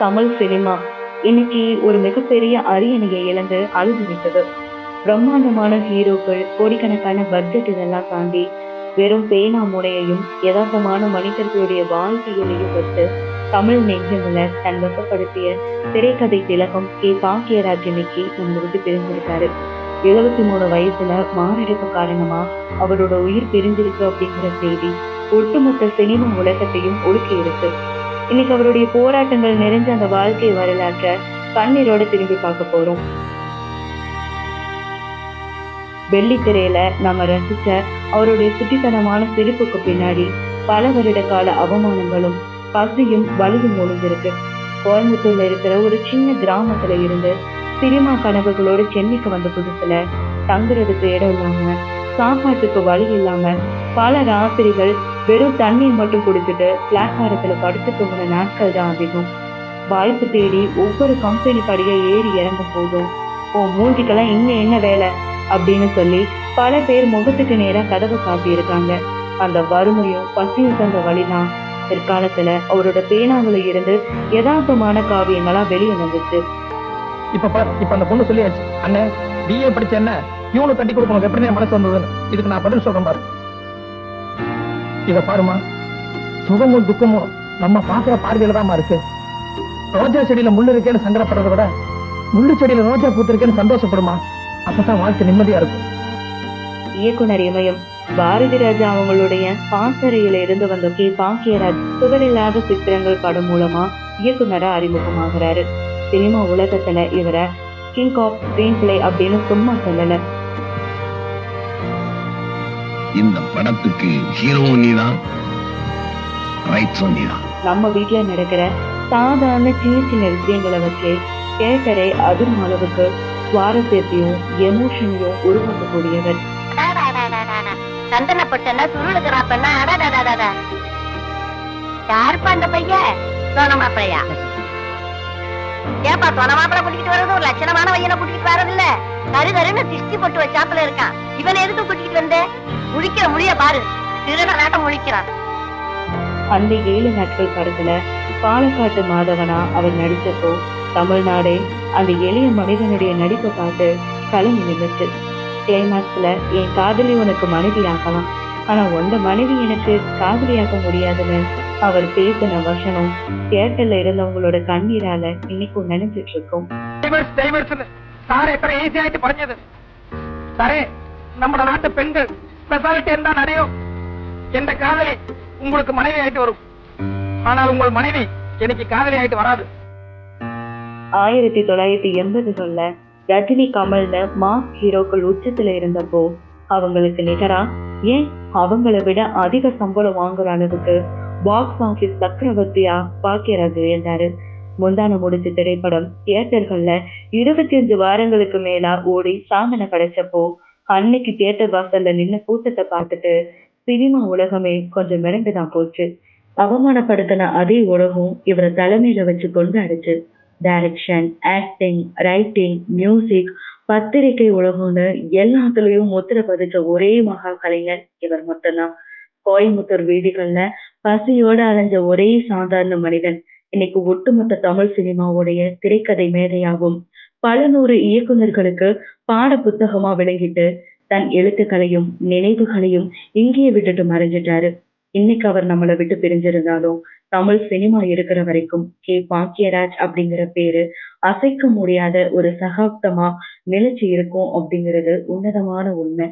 Tamil cinema இன்னைக்கு ஒரு மிகப்பெரிய அரியணையை இழந்து அழுது விட்டது. பிரம்மாண்டமான ஹீரோக்கள், கோடிக்கணக்கான பட்ஜெட் இதெல்லாம் தாண்டி வெறும் பேனா முனையையும் யதார்த்தமான மனிதர்களுடைய வாழ்க்கையிலையும் விட்டு தமிழ் நெஞ்சங்களை தன் வசப்படுத்திய திரைக்கதை திலகம் பாக்கியராஜ் இன்னைக்கு நம்ம விட்டு பிரிஞ்சிருக்காரு. 73 வயசுல மாரடைப்பு காரணமா அவரோட உயிர் பிரிஞ்சிருக்கு அப்படிங்கிற செய்தி ஒட்டுமொத்த சினிமா உலகத்தையும் உலுக்கி இருக்கு. இன்னைக்கு அவருடைய போராட்டங்கள் நிறைஞ்ச அந்த வாழ்க்கை வரலாற்ற கண்ணீரோட திரும்பி பார்க்க போறோம். வெள்ளித்திரையில நம்ம ரசிச்ச அவருடைய சுட்டித்தனமான சிரிப்புக்கு பின்னாடி பல வருட கால அவமானங்களும் பசியும் வலுவும் ஒளிஞ்சிருக்கு. கோயம்புத்தூர்ல இருக்கிற ஒரு சின்ன கிராமத்துல இருந்து சினிமா கனவுகளோட சென்னைக்கு வந்த புதுசுல தங்குறதுக்கு இடம் இல்லாம, சாப்பாட்டுக்கு வழி இல்லாம பல ராத்திரிகள் வெறும் தண்ணீர் மட்டும் குடிச்சிட்டு பிளாட்பாரத்துல படுத்து தூங்கின நாட்கள் தான் அதிகம். வாய்ப்பு தேடி ஒவ்வொரு கம்பெனி படியை ஏறி இறங்கும் போதும் உன் மூஞ்சிக்கெல்லாம் இங்க என்ன வேலை அப்படின்னு சொல்லி பல பேர் முகத்துக்கு நேரா கதவை காட்டியிருக்காங்க. அந்த வறுமையும் பசியும் தந்த வழிதான் பிற்காலத்துல அவரோட பேனாவுல இருந்து யதார்த்தமான காவியங்களா வெளியே வந்துச்சு. இப்ப அந்த பொண்ணு சொல்லியாச்சு, அண்ணன் பிஏ படிச்ச என்ன இவனு கட்டி கொடுக்கணும் எப்படி மனசு வந்ததுன்னு. இதுக்கு நான் பதில் சொல்றேன் பாரு. இத பாருமா, சுகமும் துக்கமும் நம்ம பாக்குற பார்வையில தான் இருக்கு. ரோஜா செடியில முள்ளு இருக்கேன்னு சங்கடப்படுறத விட முள்ளு செடியில ரோஜா பூத்து இருக்கேன்னு சந்தோஷப்படுமா, அப்பதான் வாழ்க்கை நிம்மதியா இருக்கும். இயக்குனர் இமயம் பாரதி ராஜா அவங்களுடைய பாசறையில இருந்து வந்த பாக்கியராஜ் புகழில்லாத சித்திரங்கள் படம் மூலமா இயக்குனரா அறிமுகமாகிறாரு. சினிமா உலகத்துல இவரை கிங் ஆஃப் ஸ்கிரீன் பிளே அப்படின்னு சும்மா சொல்லல. இந்த படத்துக்கு ஹீரோ நீதான், ரைட்ஸ் நீதான். நம்ம வீட்டுல நடக்கிற சாதாரண சின்ன சின்ன விஷயங்களை வச்சு தியேட்டரை அதிரும் அளவுக்கு சுவாரஸ்யத்தையும் எமோஷனையும் உருவாக்கக்கூடியவர். சந்தனப்பட்டா சுருளுக்குறாப்பன்னா யாருப்பா அந்த பையன்? சோனமாப்பிளையா? ஏப்பா சோனமாப்பிள கூட்டிக்கிட்டு வர்றது ஒரு லட்சணமான பையனை கூட்டிக்கிட்டு வர்றது இல்ல. கருகருன்னு திஷ்டி போட்டு வச்சாப்புல இருக்கான். இவனை எதுக்கு கூட்டிக்கிட்டு வந்த? முழிக்கிற முடிய பாரு, திருட நாட்டம் முழிக்கிறான். அந்த 7 நாட்கள் படத்துல பாலக்காட்டு மாதவனா அவர் நடிச்சப்போ தமிழ்நாடே அந்த எளிய மனிதனுடைய நடிப்பை பார்த்து கலங்கி நின்றுச்சு. கிளைமாக்ஸ்ல என் காதலி உனக்கு மனைவி ஆகலாம், ஆனா உந்த மனைவி எனக்கு காதலியாக்க முடியாதுன்னு அவர் பேசின வசனம் தியேட்டர்ல இருந்தவங்களோட கண்ணீரால இன்னைக்கும் நினைச்சிட்டு இருக்கோம். நம்ம நாட்டு பெண்கள் ஸ்பெஷாலிட்டி இருந்தா நிறையும். எந்த காதலி உங்களுக்கு மனைவி ஆயிட்டு வரும், ஆனால் உங்கள் மனைவி எனக்கு காதலி ஆயிட்டு வராது. 1980கள்ல ரஜினி கமல்னு மாஸ் ஹீரோக்கள் உச்சத்துல இருந்தப்போ அவங்களுக்கு நிகரா, ஏன் அவங்கள விட அதிக சம்பளம் வாங்குற அளவுக்கு பாக்ஸ் ஆபீஸ் சக்கரவர்த்தியா பாக்கியராஜ் இருந்தாரு. முந்தான முடிச்ச திரைப்படம் தியேட்டர்கள்ல 25 வாரங்களுக்கு மேலா ஓடி சாதனை கிடைச்சப்போ அன்னைக்கு தியேட்டர் வாசல்ல நின்ன கூட்டத்தை பார்த்துட்டு சினிமா உலகமே கொஞ்சம் மிரண்டுதான் போச்சு. அவமானப்படுத்தின அதே உலகம் இவரை தலைமையில வச்சு கொண்டு அடிச்சு. டைரக்ஷன், ஆக்டிங், ரைட்டிங், மியூசிக், பத்திரிகை உலகம்னு எல்லாத்துலயும் முத்திர பதிச்ச ஒரே மகா கலைஞர் இவர் மட்டும்தான். கோயம்புத்தூர் வீதிகள்ல பசியோட அலைஞ்ச ஒரே சாதாரண மனிதன் இன்னைக்கு ஒட்டுமொத்த தமிழ் சினிமாவுடைய திரைக்கதை மேதையாகும். பல 100 இயக்குநர்களுக்கு பாட புத்தகமா விளங்கிட்டு தன் எழுத்துக்களையும் நினைவுகளையும் இங்கேயே விட்டுட்டு மறைஞ்சிட்டாரு. இன்னைக்கு அவர் நம்மளை விட்டு பிரிஞ்சிருந்தாலும் தமிழ் சினிமா இருக்கிற வரைக்கும் பாக்கியராஜ் அப்படிங்கிற பேரு அசைக்க முடியாத ஒரு சகாப்தமா நிலைச்சு இருக்கும் அப்படிங்கிறது உன்னதமான உண்மை.